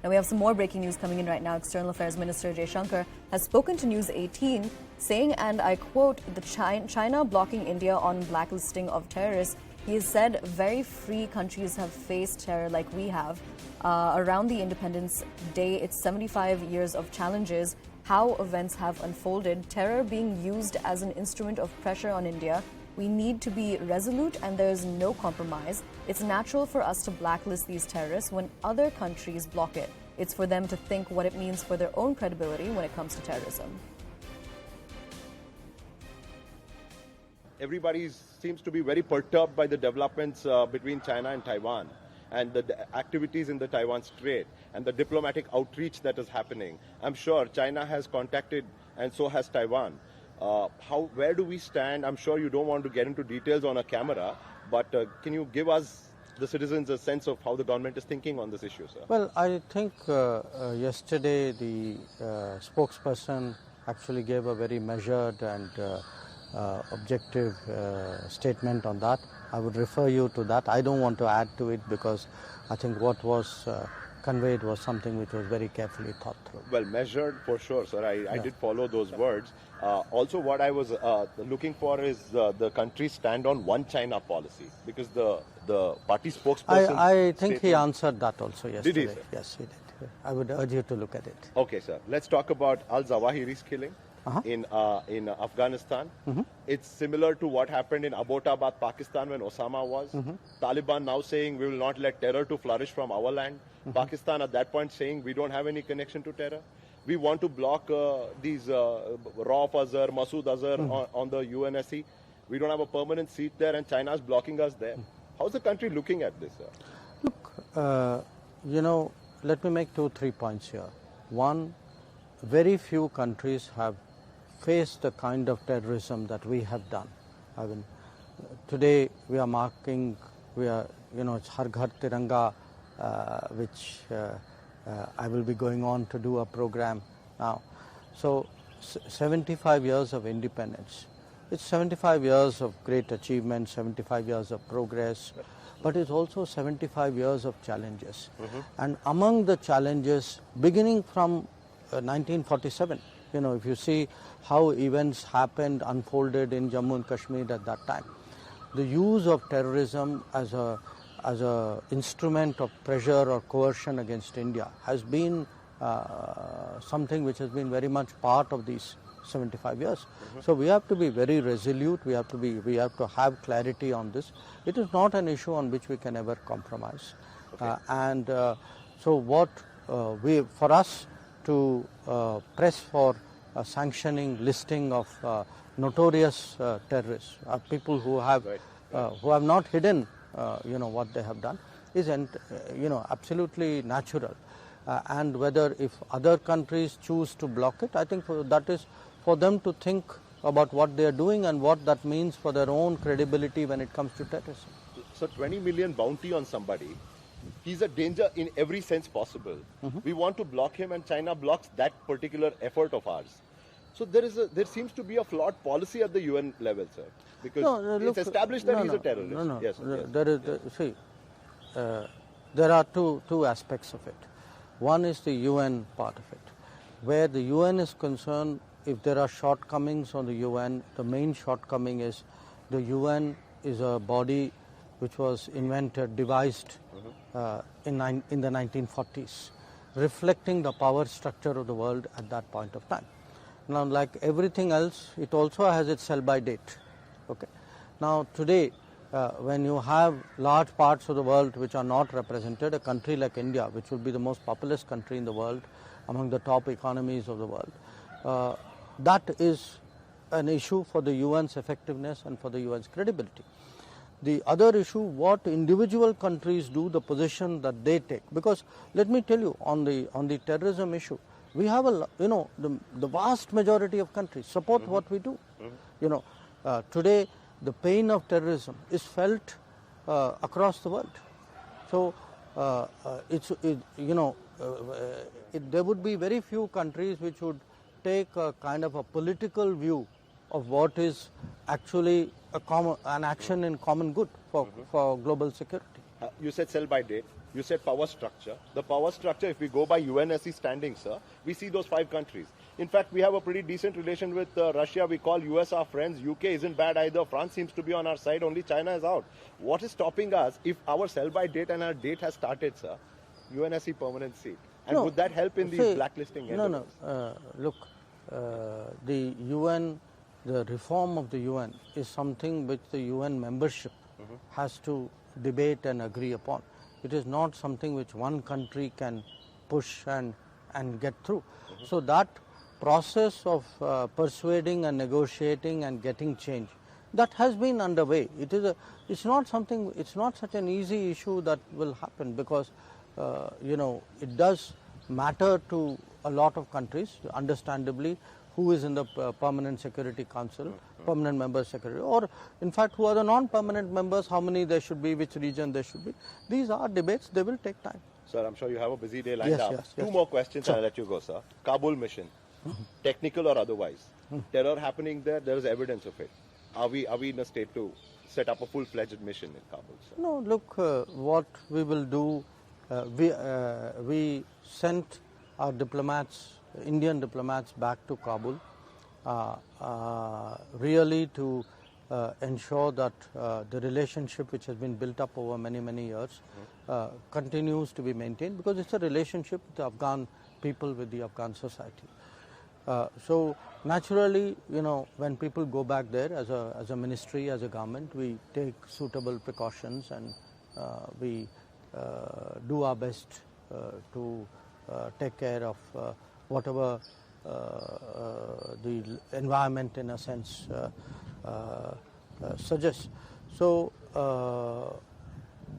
And we have some more breaking news coming in right now. External Affairs Minister S Jaishankar has spoken to News 18 saying, and I quote, China blocking India on blacklisting of terrorists. He has said very free countries have faced terror like we have. Around the Independence Day, it's 75 years of challenges, how events have unfolded, terror being used as an instrument of pressure on India. We need to be resolute and there is no compromise. It's natural for us to blacklist these terrorists when other countries block it. It's for them to think what it means for their own credibility when it comes to terrorism. Everybody seems to be very perturbed by the developments between China and Taiwan and the activities in the Taiwan Strait and the diplomatic outreach that is happening. I'm sure China has contacted and so has Taiwan. Where do we stand? I'm sure you don't want to get into details on a camera, but can you give us, the citizens, a sense of how the government is thinking on this issue, sir? Well, I think yesterday the spokesperson actually gave a very measured and objective statement on that. I would refer you to that. I don't want to add to it because I think what was conveyed was something which was very carefully thought through. Well, measured for sure, sir. I did follow those words. Also, what I was looking for is the country's stand on one China policy, because the party spokesperson... I think he answered that also yesterday. Did he, sir? Yes, he did. I would urge you to look at it. Okay, sir. Let's talk about al-Zawahiri's killing in Afghanistan. It's similar to what happened in Abbottabad, Pakistan, when Osama was. Taliban now saying we will not let terror to flourish from our land. Pakistan at that point saying we don't have any connection to terror. We want to block these Rauf Azhar, Masood Azhar on the UNSC. We don't have a permanent seat there and China is blocking us there. How's the country looking at this, sir? Look, let me make 2-3 points here. One, very few countries have faced the kind of terrorism that we have done. I mean, today we are marking, it's Har Ghar Tiranga, which I will be going on to do a program now. So 75 years of independence. It's 75 years of great achievement, 75 years of progress, but it's also 75 years of challenges. And among the challenges, beginning from 1947, if you see how events happened, unfolded in Jammu and Kashmir at that time, the use of terrorism as a instrument of pressure or coercion against India has been something which has been very much part of these 75 years. So we have to be very resolute. We have to have clarity on this. It is not an issue on which we can ever compromise. So what for us to press for a sanctioning listing of notorious terrorists, people who have not hidden what they have done, is absolutely natural. And whether if other countries choose to block it, I think that is for them to think about what they are doing and what that means for their own credibility when it comes to terrorism. So 20 million bounty on somebody, he's a danger in every sense possible. We want to block him and China blocks that particular effort of ours. So there seems to be a flawed policy at the UN level, sir. Because it's established that he's a terrorist. Yes. There are two aspects of it. One is the UN part of it. Where the UN is concerned, if there are shortcomings on the UN, the main shortcoming is the UN is a body which was devised in the 1940s, reflecting the power structure of the world at that point of time. Now, like everything else, it also has its sell-by date. Okay. Now, today, when you have large parts of the world which are not represented, a country like India, which will be the most populous country in the world, among the top economies of the world, that is an issue for the UN's effectiveness and for the UN's credibility. The other issue, what individual countries do, the position that they take. Because let me tell you, on the terrorism issue, we have the vast majority of countries support what we do. Today the pain of terrorism is felt across the world. So there would be very few countries which would take a kind of a political view of what is actually an action in common good for global security. You said sell by date. You said power structure. The power structure, if we go by UNSC standings, sir, we see those 5 countries. In fact, we have a pretty decent relation with Russia. We call US our friends. UK isn't bad either. France seems to be on our side. Only China is out. What is stopping us if our sell-by date and our date has started, sir? UNSC permanent seat. And No, would that help in these blacklisting No. Look, the UN, the reform of the UN is something which the UN membership has to debate and agree upon. It is not something which one country can push and get through. So that process of persuading and negotiating and getting change, that has been underway. It's not such an easy issue that will happen, because it does matter to a lot of countries, understandably, who is in the Permanent Security Council, permanent member secretary, or in fact who are the non-permanent members, how many there should be, which region there should be. These are debates, they will take time. Sir, I'm sure you have a busy day lined up. Yes. Two more questions and I'll let you go, sir. Kabul mission, technical or otherwise. Terror happening there, there is evidence of it. Are we in a state to set up a full-fledged mission in Kabul, sir? No, look, what we will do, we sent our diplomats, Indian diplomats, back to Kabul, really to ensure that the relationship which has been built up over many years continues to be maintained, because it's a relationship with the Afghan people, with the Afghan society. So naturally, when people go back there, as a ministry, as a government, we take suitable precautions, and we do our best to take care of whatever the environment, in a sense, suggests. So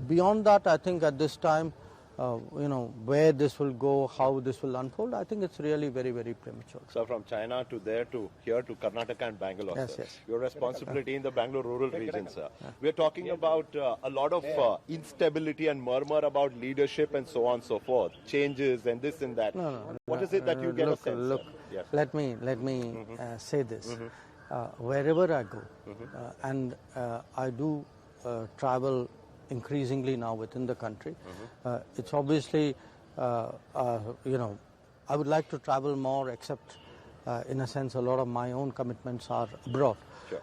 beyond that, I think at this time, where this will go, how this will unfold, I think it's really very premature. So from China to there to here to Karnataka and Bangalore, yes, sir. Yes. Your responsibility in the Bangalore rural region, sir. We're talking about a lot of instability and murmur about leadership and so on and so forth, changes and this and that. What is it that you get a sense? Look, yes. let me say this. Wherever I go, and I do travel increasingly now within the country, it's obviously, I would like to travel more, except in a sense a lot of my own commitments are abroad. Sure.